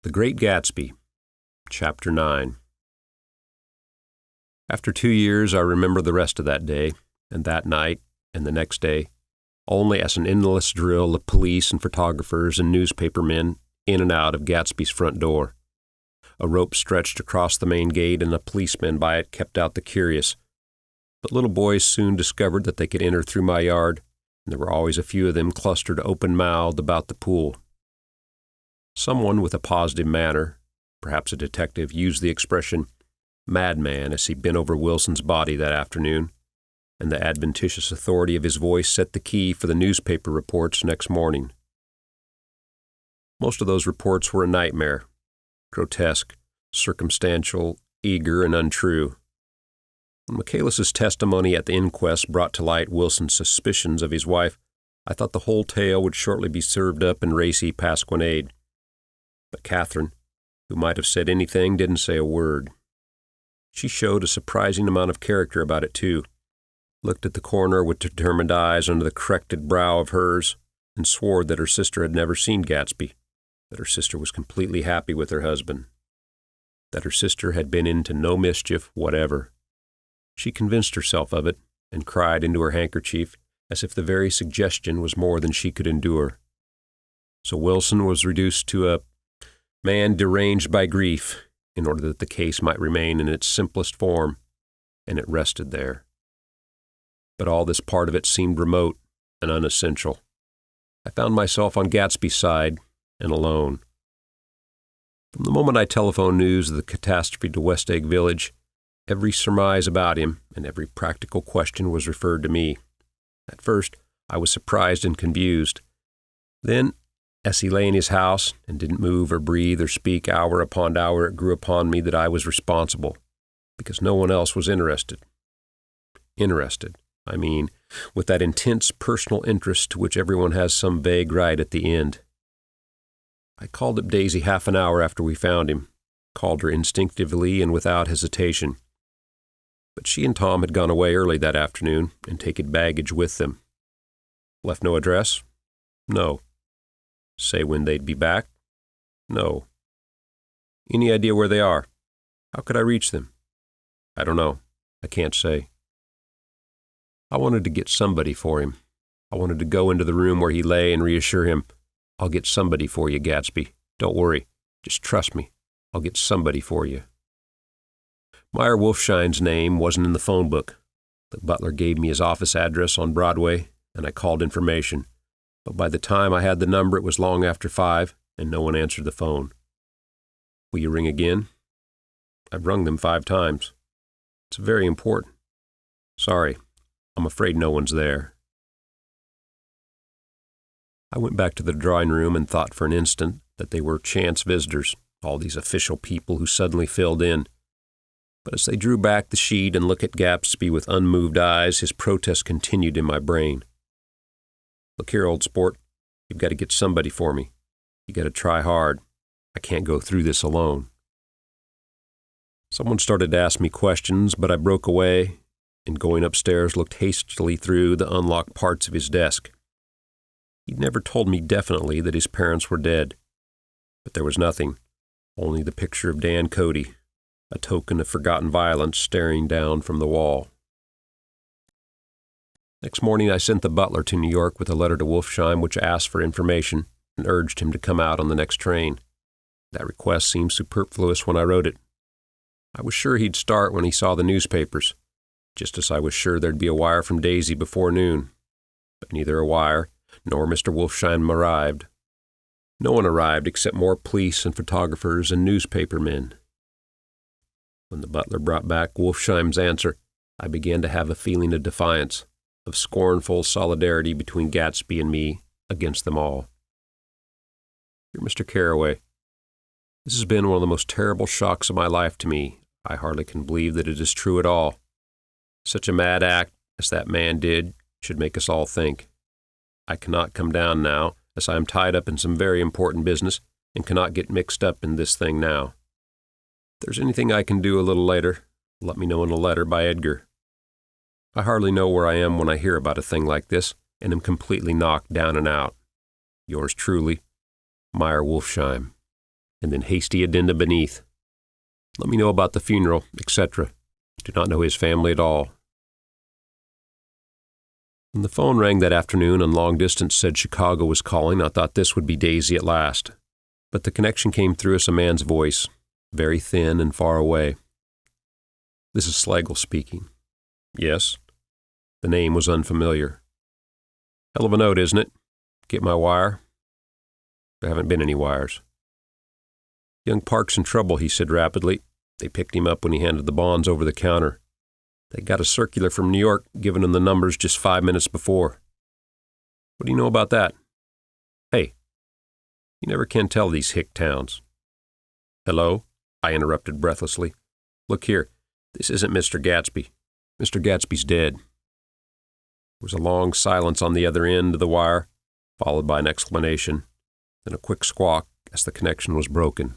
The Great Gatsby, Chapter 9. After 2 years, I remember the rest of that day, and that night, and the next day, only as an endless drill of police and photographers and newspapermen in and out of Gatsby's front door. A rope stretched across the main gate, and a policeman by it kept out the curious. But little boys soon discovered that they could enter through my yard, and there were always a few of them clustered open-mouthed about the pool. Someone with a positive manner, perhaps a detective, used the expression madman as he bent over Wilson's body that afternoon, and the adventitious authority of his voice set the key for the newspaper reports next morning. Most of those reports were a nightmare, grotesque, circumstantial, eager, and untrue. When Michaelis's testimony at the inquest brought to light Wilson's suspicions of his wife, I thought the whole tale would shortly be served up in racy pasquinade. But Catherine, who might have said anything, didn't say a word. She showed a surprising amount of character about it, too. Looked at the coroner with determined eyes under the corrected brow of hers, and swore that her sister had never seen Gatsby, that her sister was completely happy with her husband, that her sister had been into no mischief whatever. She convinced herself of it, and cried into her handkerchief as if the very suggestion was more than she could endure. So Wilson was reduced to a man deranged by grief, in order that the case might remain in its simplest form, and it rested there. But all this part of it seemed remote and unessential. I found myself on Gatsby's side and alone. From the moment I telephoned news of the catastrophe to West Egg Village, every surmise about him and every practical question was referred to me. At first, I was surprised and confused. Then, as he lay in his house and didn't move or breathe or speak hour upon hour, it grew upon me that I was responsible, because no one else was interested. Interested, I mean, with that intense personal interest to which everyone has some vague right at the end. I called up Daisy half an hour after we found him, called her instinctively and without hesitation. But she and Tom had gone away early that afternoon and taken baggage with them. Left no address? No. Say when they'd be back? No. Any idea where they are? How could I reach them? I don't know. I can't say. I wanted to get somebody for him. I wanted to go into the room where he lay and reassure him, I'll get somebody for you, Gatsby. Don't worry. Just trust me. I'll get somebody for you. Meyer Wolfshine's name wasn't in the phone book. The butler gave me his office address on Broadway, and I called information. But by the time I had the number, it was long after 5, and no one answered the phone. Will you ring again? I've rung them 5 times. It's very important. Sorry, I'm afraid no one's there. I went back to the drawing room and thought for an instant that they were chance visitors, all these official people who suddenly filled in. But as they drew back the sheet and looked at Gatsby with unmoved eyes, his protest continued in my brain. Look here, old sport, you've got to get somebody for me. You got to try hard. I can't go through this alone. Someone started to ask me questions, but I broke away and going upstairs looked hastily through the unlocked parts of his desk. He'd never told me definitely that his parents were dead, but there was nothing, only the picture of Dan Cody, a token of forgotten violence staring down from the wall. Next morning, I sent the butler to New York with a letter to Wolfsheim which asked for information and urged him to come out on the next train. That request seemed superfluous when I wrote it. I was sure he'd start when he saw the newspapers, just as I was sure there'd be a wire from Daisy before noon. But neither a wire nor Mr. Wolfsheim arrived. No one arrived except more police and photographers and newspaper men. When the butler brought back Wolfsheim's answer, I began to have a feeling of defiance, of scornful solidarity between Gatsby and me against them all. Dear Mr. Carraway, this has been one of the most terrible shocks of my life to me. I hardly can believe that it is true at all. Such a mad act as that man did should make us all think. I cannot come down now, as I am tied up in some very important business and cannot get mixed up in this thing now. If there's anything I can do a little later, let me know in a letter by Edgar. I hardly know where I am when I hear about a thing like this, and am completely knocked down and out. Yours truly, Meyer Wolfsheim. and then hasty addenda beneath. Let me know about the funeral, etc. Do not know his family at all. When the phone rang that afternoon and long distance said Chicago was calling, I thought this would be Daisy at last. But the connection came through as a man's voice, very thin and far away. This is Slagle speaking. Yes. The name was unfamiliar. Hell of a note, isn't it? Get my wire? There haven't been any wires. Young Park's in trouble, he said rapidly. They picked him up when he handed the bonds over the counter. They got a circular from New York giving him the numbers just 5 minutes before. What do you know about that? Hey, you never can tell these hick towns. Hello? I interrupted breathlessly. Look here, this isn't Mr. Gatsby. Mr. Gatsby's dead. There was a long silence on the other end of the wire, followed by an exclamation, then a quick squawk as the connection was broken.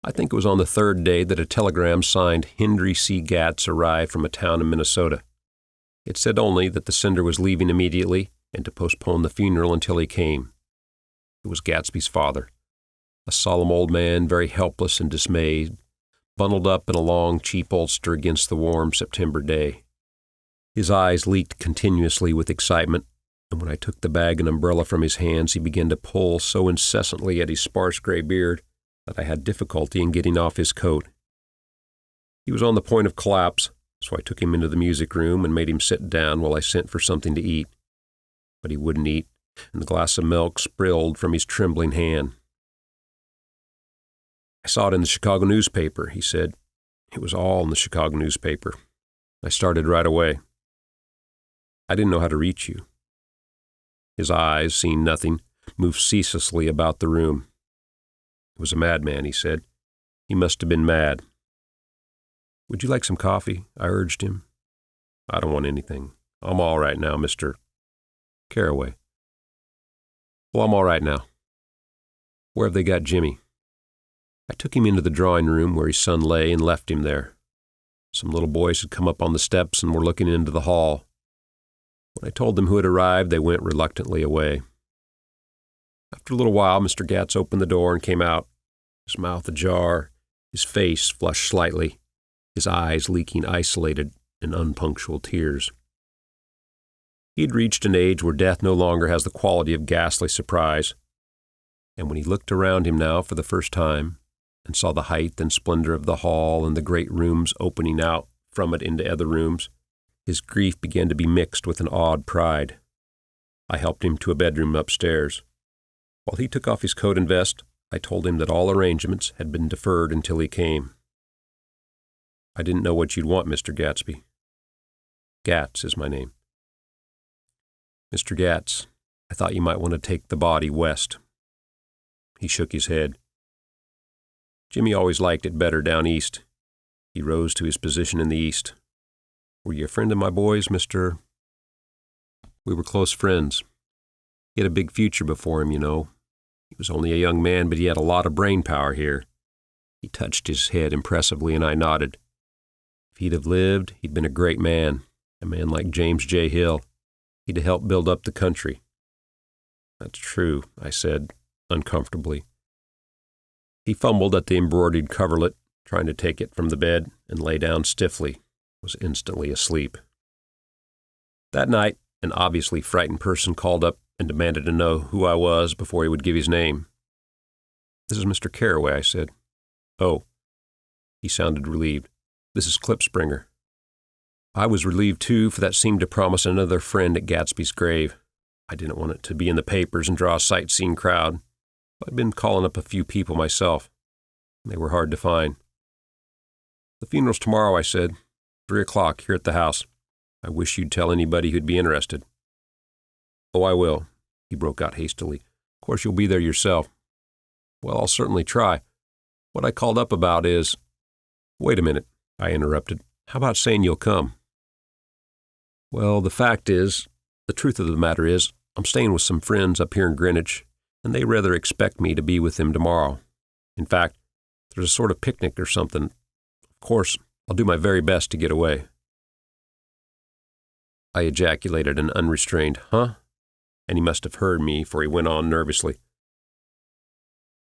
I think it was on the third day that a telegram signed Hendry C. Gatz arrived from a town in Minnesota. It said only that the sender was leaving immediately and to postpone the funeral until he came. It was Gatsby's father, a solemn old man, very helpless and dismayed, bundled up in a long, cheap ulster against the warm September day. His eyes leaked continuously with excitement, and when I took the bag and umbrella from his hands, he began to pull so incessantly at his sparse gray beard that I had difficulty in getting off his coat. He was on the point of collapse, so I took him into the music room and made him sit down while I sent for something to eat. But he wouldn't eat, and the glass of milk spilled from his trembling hand. I saw it in the Chicago newspaper, he said. It was all in the Chicago newspaper. I started right away. I didn't know how to reach you. His eyes, seeing nothing, moved ceaselessly about the room. It was a madman, he said. He must have been mad. Would you like some coffee? I urged him. I don't want anything. I'm all right now, Mr. Carraway. Well, I'm all right now. Where have they got Jimmy? I took him into the drawing room where his son lay and left him there. Some little boys had come up on the steps and were looking into the hall. When I told them who had arrived, they went reluctantly away. After a little while, Mr. Gatz opened the door and came out, his mouth ajar, his face flushed slightly, his eyes leaking isolated and unpunctual tears. He had reached an age where death no longer has the quality of ghastly surprise, and when he looked around him now for the first time and saw the height and splendor of the hall and the great rooms opening out from it into other rooms, his grief began to be mixed with an awed pride. I helped him to a bedroom upstairs. While he took off his coat and vest, I told him that all arrangements had been deferred until he came. I didn't know what you'd want, Mr. Gatsby. Gatz is my name. Mr. Gatz, I thought you might want to take the body west. He shook his head. Jimmy always liked it better down east. He rose to his position in the east. Were you a friend of my boys, Mr.? We were close friends. He had a big future before him, you know. He was only a young man, but he had a lot of brain power here. He touched his head impressively, and I nodded. If he'd have lived, he'd been a great man, a man like James J. Hill. He'd have helped build up the country. That's true, I said, uncomfortably. He fumbled at the embroidered coverlet, trying to take it from the bed, and lay down stiffly, was instantly asleep. That night, an obviously frightened person called up and demanded to know who I was before he would give his name. This is Mr. Carraway, I said. Oh. He sounded relieved. This is Klipspringer. I was relieved, too, for that seemed to promise another friend at Gatsby's grave. I didn't want it to be in the papers and draw a sightseeing crowd. I'd been calling up a few people myself. They were hard to find. The funeral's tomorrow, I said. 3 o'clock here at the house. I wish you'd tell anybody who'd be interested. Oh, I will, he broke out hastily. Of course you'll be there yourself. Well, I'll certainly try. What I called up about is— Wait a minute, I interrupted. How about saying you'll come? Well, the truth of the matter is, I'm staying with some friends up here in Greenwich, and they rather expect me to be with them tomorrow. In fact, there's a sort of picnic or something. Of course, I'll do my very best to get away. I ejaculated an unrestrained, huh? And he must have heard me, for he went on nervously.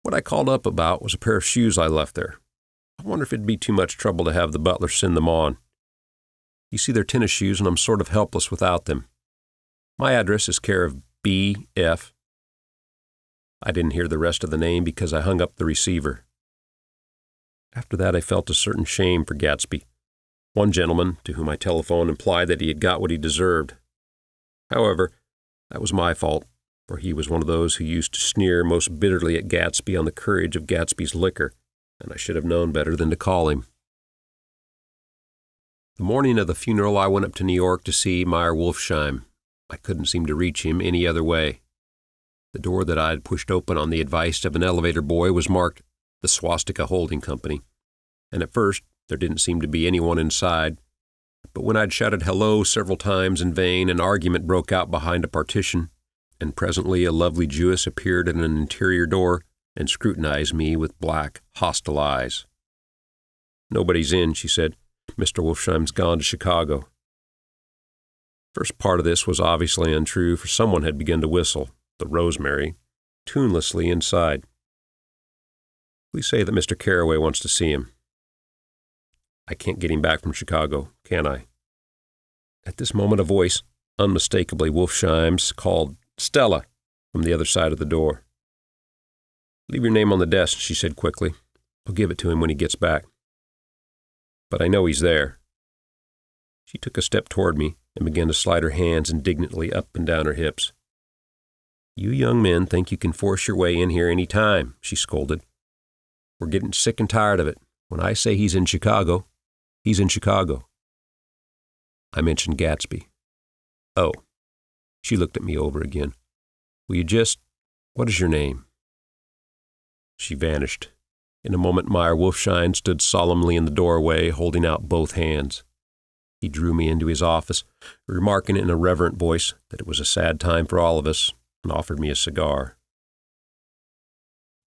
What I called up about was a pair of shoes I left there. I wonder if it'd be too much trouble to have the butler send them on. You see, they're tennis shoes, and I'm sort of helpless without them. My address is care of B.F. I didn't hear the rest of the name because I hung up the receiver. After that, I felt a certain shame for Gatsby. One gentleman, to whom I telephoned, implied that he had got what he deserved. However, that was my fault, for he was one of those who used to sneer most bitterly at Gatsby on the courage of Gatsby's liquor, and I should have known better than to call him. The morning of the funeral, I went up to New York to see Meyer Wolfsheim. I couldn't seem to reach him any other way. The door that I had pushed open on the advice of an elevator boy was marked the Swastika Holding Company, and at first there didn't seem to be anyone inside, but when I'd shouted hello several times in vain, an argument broke out behind a partition, and presently a lovely Jewess appeared at an interior door and scrutinized me with black, hostile eyes. "Nobody's in," she said. "Mr. Wolfsheim's gone to Chicago." First part of this was obviously untrue, for someone had begun to whistle, the Rosemary, tunelessly inside. "Please say that Mr. Carraway wants to see him." "I can't get him back from Chicago, can I?" At this moment a voice, unmistakably Wolfsheim's, called "Stella" from the other side of the door. "Leave your name on the desk," she said quickly. "I'll give it to him when he gets back." "But I know he's there." She took a step toward me and began to slide her hands indignantly up and down her hips. "You young men think you can force your way in here any time," she scolded. "We're getting sick and tired of it. When I say he's in Chicago, he's in Chicago." I mentioned Gatsby. "Oh." She looked at me over again. "Will you what is your name?" She vanished. In a moment, Meyer Wolfsheim stood solemnly in the doorway, holding out both hands. He drew me into his office, remarking in a reverent voice that it was a sad time for all of us, and offered me a cigar.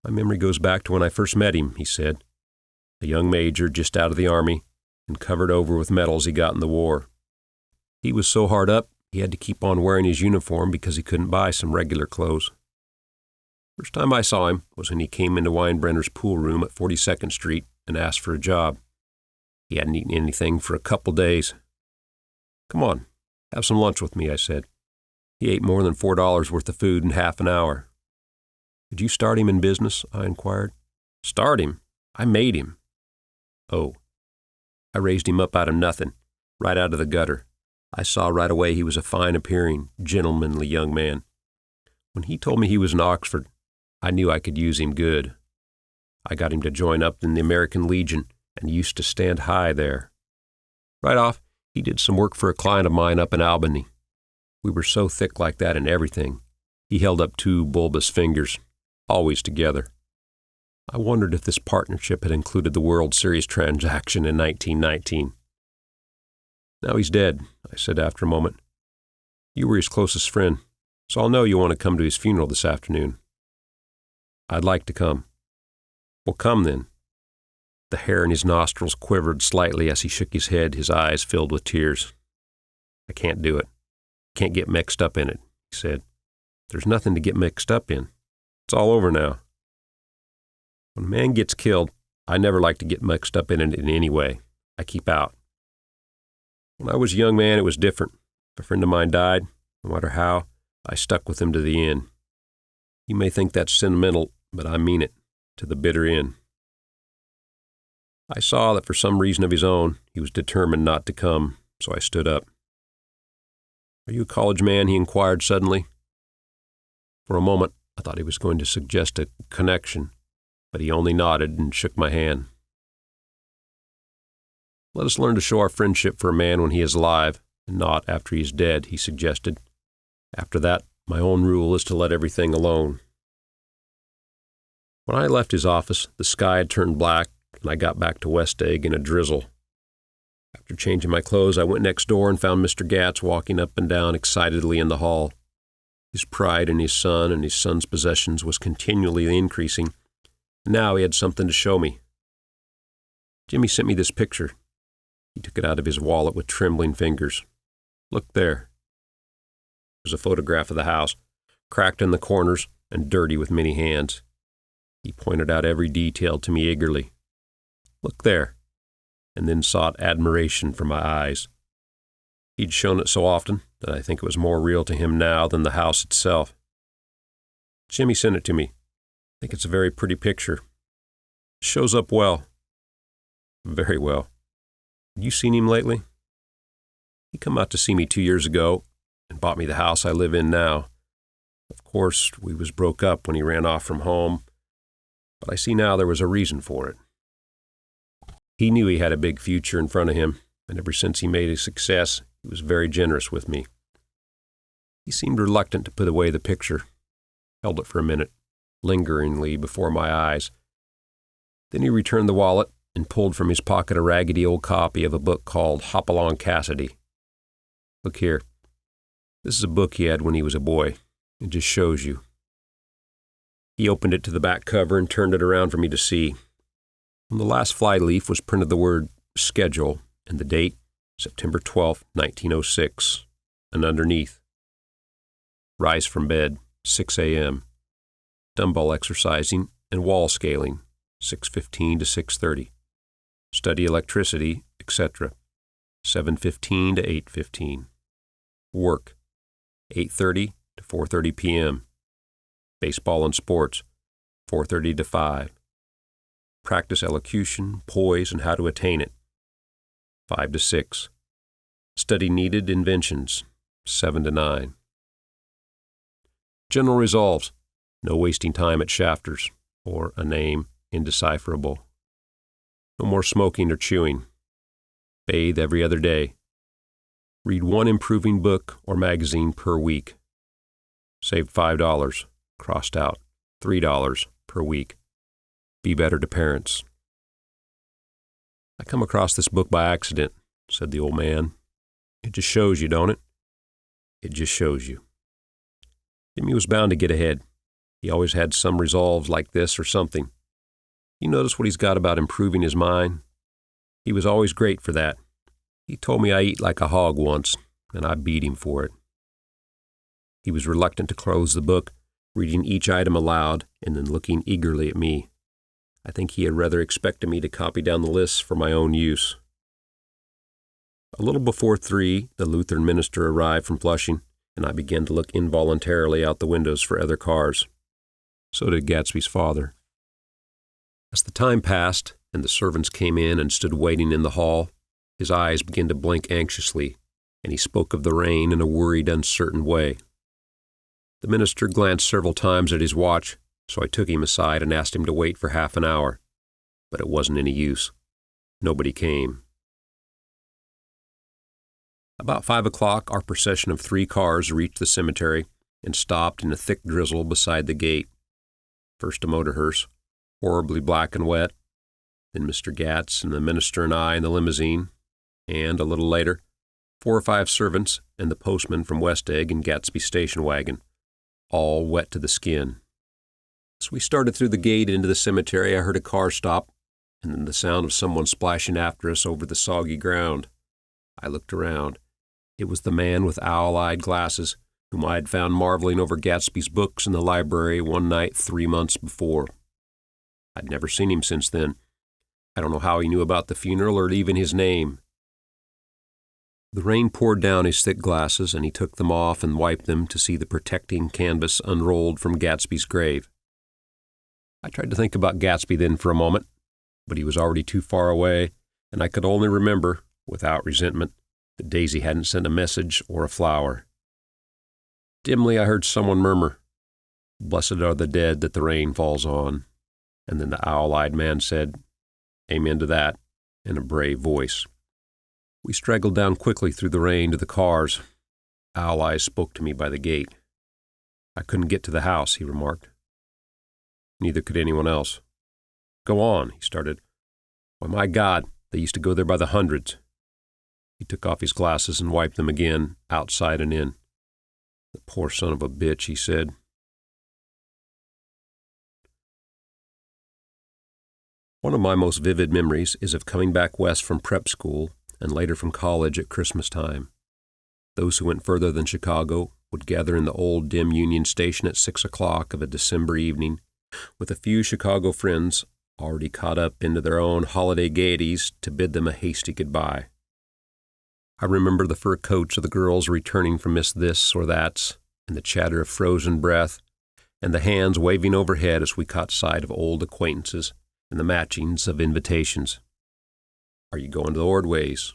"My memory goes back to when I first met him," he said. "A young major just out of the Army and covered over with medals he got in the war. He was so hard up, he had to keep on wearing his uniform because he couldn't buy some regular clothes. First time I saw him was when he came into Weinbrenner's pool room at 42nd Street and asked for a job. He hadn't eaten anything for a couple days. 'Come on, have some lunch with me,' I said. He ate more than $4 worth of food in half an hour. 'Did you start him in business?' I inquired. 'Start him? I made him.' 'Oh.' I raised him up out of nothing, right out of the gutter. I saw right away he was a fine-appearing, gentlemanly young man. When he told me he was in Oxford, I knew I could use him good. I got him to join up in the American Legion and used to stand high there. Right off, he did some work for a client of mine up in Albany. We were so thick like that in everything. He held up two bulbous fingers, always together. I wondered if this partnership had included the World Series transaction in 1919. Now he's dead, I said after a moment. You were his closest friend, so I'll know you want to come to his funeral this afternoon. I'd like to come. Well, come then. The hair in his nostrils quivered slightly as he shook his head, his eyes filled with tears. I can't do it. Can't get mixed up in it, he said. There's nothing to get mixed up in. It's all over now. When a man gets killed, I never like to get mixed up in it in any way. I keep out. When I was a young man, it was different. If a friend of mine died, no matter how, I stuck with him to the end. You may think that's sentimental, but I mean it, to the bitter end. I saw that for some reason of his own, he was determined not to come, so I stood up. Are you a college man? He inquired suddenly. For a moment, I thought he was going to suggest a connection, but he only nodded and shook my hand. Let us learn to show our friendship for a man when he is alive, and not after he is dead, he suggested. After that, my own rule is to let everything alone. When I left his office, the sky had turned black, and I got back to West Egg in a drizzle. After changing my clothes, I went next door and found Mr. Gatz walking up and down excitedly in the hall. His pride in his son and his son's possessions was continually increasing, and now he had something to show me. Jimmy sent me this picture. He took it out of his wallet with trembling fingers. Look there. It was a photograph of the house, cracked in the corners and dirty with many hands. He pointed out every detail to me eagerly. "Look there," and then sought admiration from my eyes. He'd shown it so often that I think it was more real to him now than the house itself. "Jimmy sent it to me. I think it's a very pretty picture. It shows up well." "Very well. Have you seen him lately?" "He come out to see me 2 years ago and bought me the house I live in now. Of course, we was broke up when he ran off from home, but I see now there was a reason for it. He knew he had a big future in front of him, and ever since he made a success, he was very generous with me. He seemed reluctant to put away the picture, held it for a minute, lingeringly before my eyes. Then he returned the wallet and pulled from his pocket a raggedy old copy of a book called Hopalong Cassidy. Look here. This is a book he had when he was a boy. It just shows you." He opened it to the back cover and turned it around for me to see. On the last flyleaf was printed the word schedule and the date, September 12, 1906, and underneath, rise from bed, 6 a.m., dumbbell exercising and wall scaling, 6:15 to 6:30, study electricity, etc., 7:15 to 8:15, work, 8:30 to 4:30 p.m., baseball and sports, 4:30 to 5, practice elocution, poise, and how to attain it, 5 to 6, study needed inventions, 7 to 9. General resolves: no wasting time at shafters, or a name indecipherable. No more smoking or chewing. Bathe every other day. Read one improving book or magazine per week. Save $5, crossed out, $3 per week. Be better to parents. "I come across this book by accident," said the old man. "It just shows you, don't it? It just shows you." Jimmy was bound to get ahead. He always had some resolves like this or something. You notice what he's got about improving his mind? He was always great for that. He told me I eat like a hog once, and I beat him for it. He was reluctant to close the book, reading each item aloud and then looking eagerly at me. I think he had rather expected me to copy down the lists for my own use. A little before 3, the Lutheran minister arrived from Flushing, and I began to look involuntarily out the windows for other cars. So did Gatsby's father. As the time passed and the servants came in and stood waiting in the hall, his eyes began to blink anxiously, and he spoke of the rain in a worried, uncertain way. The minister glanced several times at his watch, so I took him aside and asked him to wait for half an hour. But it wasn't any use. Nobody came. About 5 o'clock, our procession of 3 cars reached the cemetery and stopped in a thick drizzle beside the gate. First a motor hearse, horribly black and wet, then Mr. Gatz and the minister and I in the limousine, and, a little later, 4 or 5 servants and the postman from West Egg in Gatsby's station wagon, all wet to the skin. As we started through the gate into the cemetery, I heard a car stop, and then the sound of someone splashing after us over the soggy ground. I looked around. It was the man with owl-eyed glasses, whom I had found marveling over Gatsby's books in the library one night 3 months before. I'd never seen him since then. I don't know how he knew about the funeral or even his name. The rain poured down his thick glasses, and he took them off and wiped them to see the protecting canvas unrolled from Gatsby's grave. I tried to think about Gatsby then for a moment, but he was already too far away, and I could only remember, without resentment, that Daisy hadn't sent a message or a flower. Dimly I heard someone murmur, "Blessed are the dead that the rain falls on," and then the owl-eyed man said, "Amen to that," in a brave voice. We straggled down quickly through the rain to the cars. Owl Eyes spoke to me by the gate. "I couldn't get to the house," he remarked. Neither could anyone else. "Go on," he started. "Why, my God, they used to go there by the hundreds." He took off his glasses and wiped them again, outside and in. "The poor son of a bitch," he said. One of my most vivid memories is of coming back west from prep school and later from college at Christmas time. Those who went further than Chicago would gather in the old dim Union Station at 6 o'clock of a December evening with a few Chicago friends already caught up into their own holiday gaieties to bid them a hasty goodbye. I remember the fur coats of the girls returning from Miss This or That's, and the chatter of frozen breath, and the hands waving overhead as we caught sight of old acquaintances and the matchings of invitations. Are you going to the Ordways,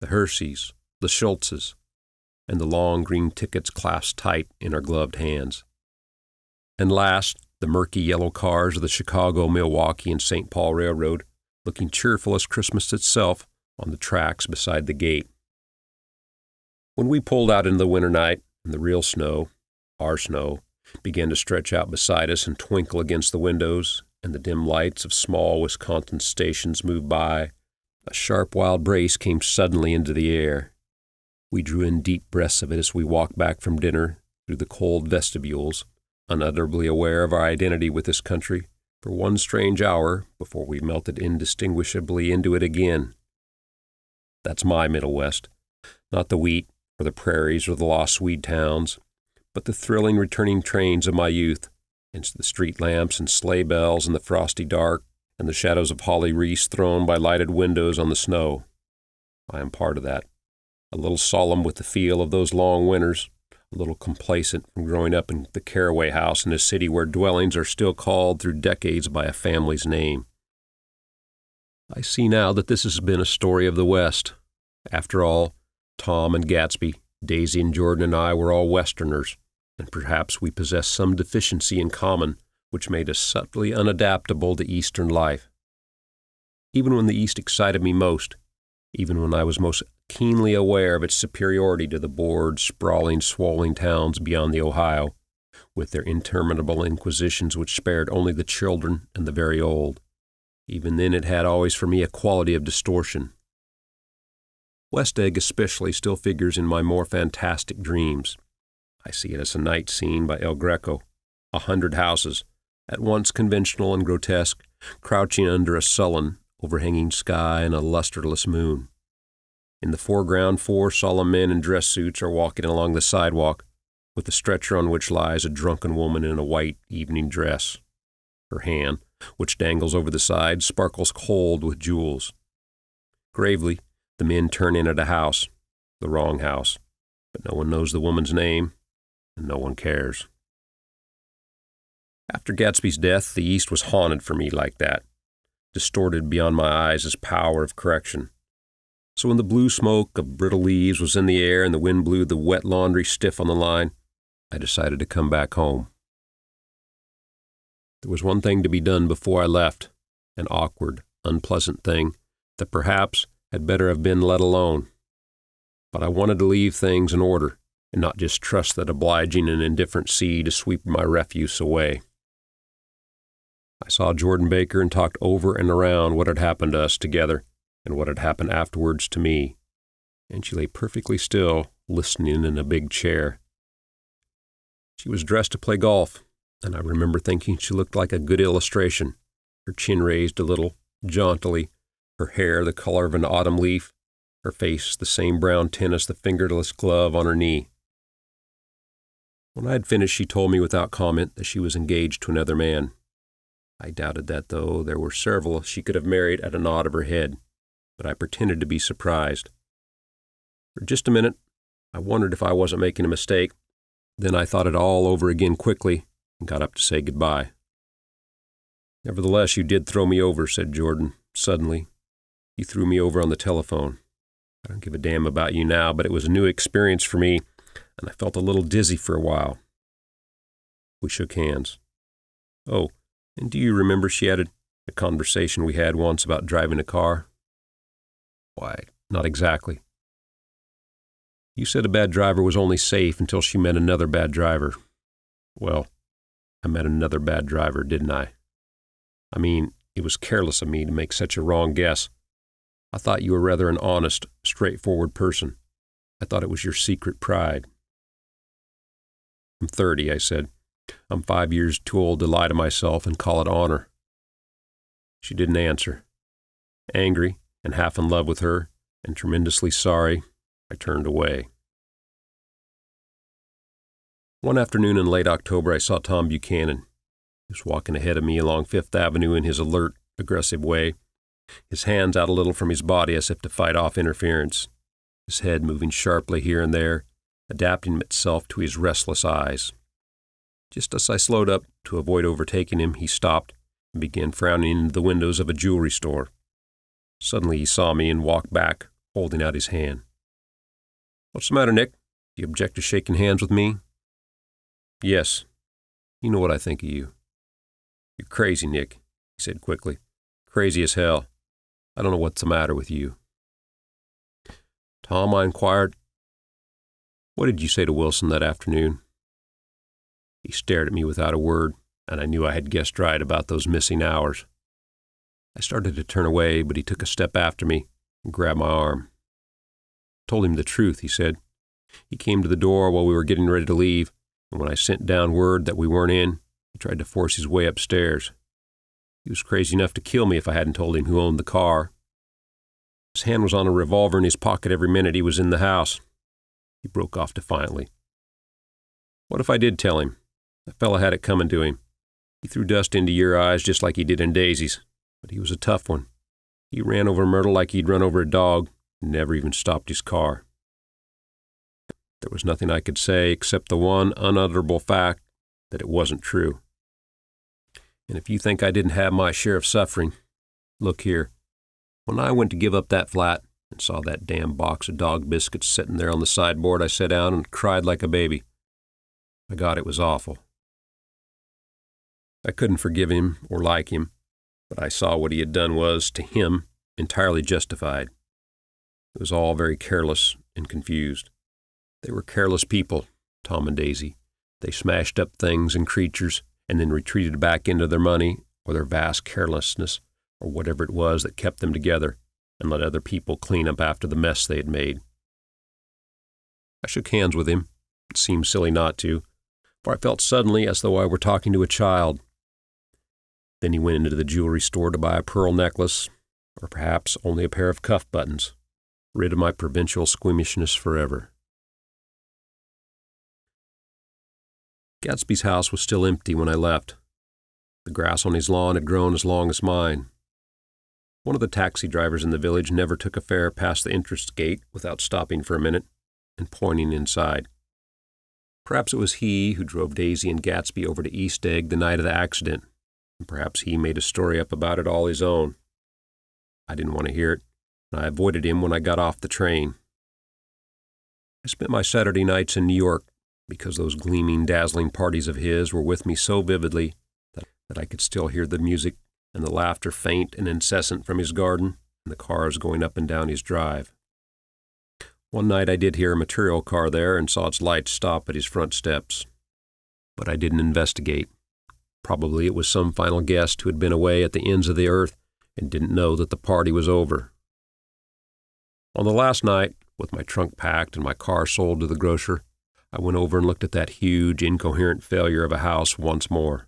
the Herseys, the Schultzes, and the long green tickets clasped tight in our gloved hands? And last, the murky yellow cars of the Chicago, Milwaukee, and St. Paul Railroad, looking cheerful as Christmas itself on the tracks beside the gate. When we pulled out into the winter night, and the real snow, our snow, began to stretch out beside us and twinkle against the windows, and the dim lights of small Wisconsin stations moved by, a sharp wild brace came suddenly into the air. We drew in deep breaths of it as we walked back from dinner through the cold vestibules, unutterably aware of our identity with this country for one strange hour before we melted indistinguishably into it again. That's my Middle West, not the wheat or the prairies or the lost Swede towns, but the thrilling returning trains of my youth, into the street lamps and sleigh bells in the frosty dark, and the shadows of holly wreaths thrown by lighted windows on the snow. I am part of that, a little solemn with the feel of those long winters, a little complacent from growing up in the Caraway House in a city where dwellings are still called through decades by a family's name. I see now that this has been a story of the West. After all, Tom and Gatsby, Daisy and Jordan and I were all Westerners, and perhaps we possessed some deficiency in common which made us subtly unadaptable to Eastern life. Even when the East excited me most, even when I was most keenly aware of its superiority to the bored, sprawling, swollen towns beyond the Ohio, with their interminable inquisitions which spared only the children and the very old, even then it had always for me a quality of distortion. West Egg especially still figures in my more fantastic dreams. I see it as a night scene by El Greco, 100 houses, at once conventional and grotesque, crouching under a sullen, overhanging sky and a lusterless moon. In the foreground, 4 solemn men in dress suits are walking along the sidewalk, with a stretcher on which lies a drunken woman in a white evening dress. Her hand, which dangles over the side, sparkles cold with jewels. Gravely, the men turn in at a house, the wrong house, but no one knows the woman's name, and no one cares. After Gatsby's death, the East was haunted for me like that, distorted beyond my eyes' power of correction. So when the blue smoke of brittle leaves was in the air and the wind blew the wet laundry stiff on the line, I decided to come back home. There was one thing to be done before I left, an awkward, unpleasant thing that perhaps had better have been let alone. But I wanted to leave things in order and not just trust that obliging and indifferent sea to sweep my refuse away. I saw Jordan Baker and talked over and around what had happened to us together and what had happened afterwards to me, and she lay perfectly still, listening in a big chair. She was dressed to play golf, and I remember thinking she looked like a good illustration, her chin raised a little, jauntily, her hair the color of an autumn leaf, her face the same brown tint as the fingerless glove on her knee. When I had finished, she told me without comment that she was engaged to another man. I doubted that, though there were several she could have married at a nod of her head, but I pretended to be surprised. For just a minute, I wondered if I wasn't making a mistake. Then I thought it all over again quickly and got up to say goodbye. "Nevertheless, you did throw me over," said Jordan, suddenly. "You threw me over on the telephone. I don't give a damn about you now, but it was a new experience for me, and I felt a little dizzy for a while." We shook hands. "Oh, and do you remember," she added, "the conversation we had once about driving a car?" "Why, not exactly." "You said a bad driver was only safe until she met another bad driver. Well, I met another bad driver, didn't I? I mean, it was careless of me to make such a wrong guess. I thought you were rather an honest, straightforward person. I thought it was your secret pride." "I'm 30, I said. "I'm 5 years too old to lie to myself and call it honor." She didn't answer. Angry and half in love with her and tremendously sorry, I turned away. One afternoon in late October, I saw Tom Buchanan. He was walking ahead of me along Fifth Avenue in his alert, aggressive way, his hands out a little from his body as if to fight off interference, his head moving sharply here and there, adapting itself to his restless eyes. Just as I slowed up to avoid overtaking him, he stopped and began frowning into the windows of a jewelry store. Suddenly he saw me and walked back, holding out his hand. "What's the matter, Nick? Do you object to shaking hands with me?" "Yes. You know what I think of you." "You're crazy, Nick," he said quickly. "Crazy as hell. I don't know what's the matter with you." "Tom," I inquired, "what did you say to Wilson that afternoon?" He stared at me without a word, and I knew I had guessed right about those missing hours. I started to turn away, but he took a step after me and grabbed my arm. "Told him the truth," he said. "He came to the door while we were getting ready to leave, and when I sent down word that we weren't in, he tried to force his way upstairs. He was crazy enough to kill me if I hadn't told him who owned the car. His hand was on a revolver in his pocket every minute he was in the house." He broke off defiantly. "What if I did tell him? That fella had it coming to him. He threw dust into your eyes just like he did in Daisy's, but he was a tough one. He ran over Myrtle like he'd run over a dog and never even stopped his car." There was nothing I could say except the one unutterable fact that it wasn't true. And if you think I didn't have my share of suffering, look here. When I went to give up that flat and saw that damn box of dog biscuits sitting there on the sideboard, I sat down and cried like a baby. My God, it was awful. I couldn't forgive him or like him, but I saw what he had done was, to him, entirely justified. It was all very careless and confused. They were careless people, Tom and Daisy. They smashed up things and creatures and then retreated back into their money or their vast carelessness or whatever it was that kept them together and let other people clean up after the mess they had made. I shook hands with him. It seemed silly not to, for I felt suddenly as though I were talking to a child. Then he went into the jewelry store to buy a pearl necklace, or perhaps only a pair of cuff buttons, rid of my provincial squeamishness forever. Gatsby's house was still empty when I left. The grass on his lawn had grown as long as mine. One of the taxi drivers in the village never took a fare past the entrance gate without stopping for a minute and pointing inside. Perhaps it was he who drove Daisy and Gatsby over to East Egg the night of the accident, and perhaps he made a story up about it all his own. I didn't want to hear it, and I avoided him when I got off the train. I spent my Saturday nights in New York because those gleaming, dazzling parties of his were with me so vividly that I could still hear the music and the laughter faint and incessant from his garden and the cars going up and down his drive. One night I did hear a material car there and saw its lights stop at his front steps. But I didn't investigate. Probably it was some final guest who had been away at the ends of the earth and didn't know that the party was over. On the last night, with my trunk packed and my car sold to the grocer, I went over and looked at that huge, incoherent failure of a house once more.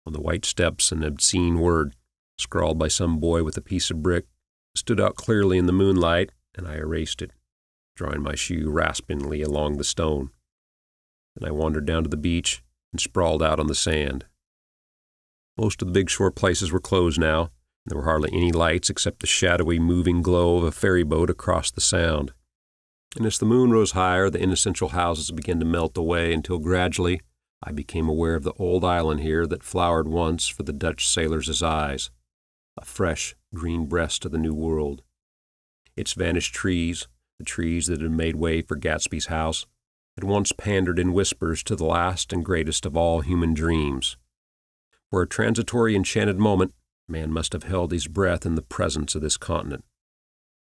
On the white steps, an obscene word, scrawled by some boy with a piece of brick, stood out clearly in the moonlight, and I erased it, drawing my shoe raspingly along the stone. Then I wandered down to the beach and sprawled out on the sand. Most of the big shore places were closed now, and there were hardly any lights except the shadowy, moving glow of a ferry boat across the sound. And as the moon rose higher, the inessential houses began to melt away until gradually I became aware of the old island here that flowered once for the Dutch sailors' eyes, a fresh, green breast of the New World. Its vanished trees, the trees that had made way for Gatsby's house, had once pandered in whispers to the last and greatest of all human dreams. For a transitory, enchanted moment, man must have held his breath in the presence of this continent.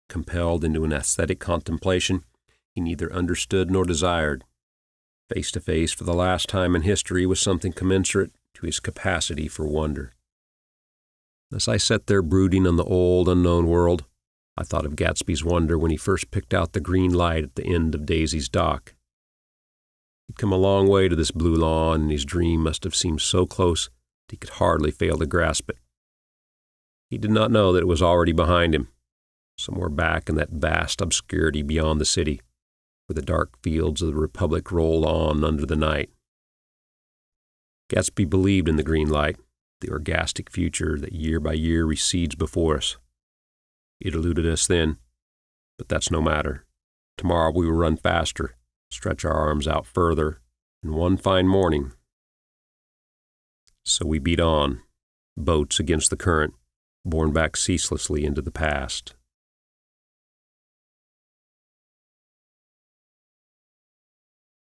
Compelled into an aesthetic contemplation, he neither understood nor desired. Face to face for the last time in history with something commensurate to his capacity for wonder. As I sat there brooding on the old, unknown world, I thought of Gatsby's wonder when he first picked out the green light at the end of Daisy's dock. He'd come a long way to this blue lawn, and his dream must have seemed so close that he could hardly fail to grasp it. He did not know that it was already behind him, somewhere back in that vast obscurity beyond the city, where the dark fields of the Republic rolled on under the night. Gatsby believed in the green light, the orgastic future that year by year recedes before us. It eluded us then, but that's no matter. Tomorrow we will run faster, stretch our arms out further, and one fine morning. So we beat on, boats against the current, borne back ceaselessly into the past.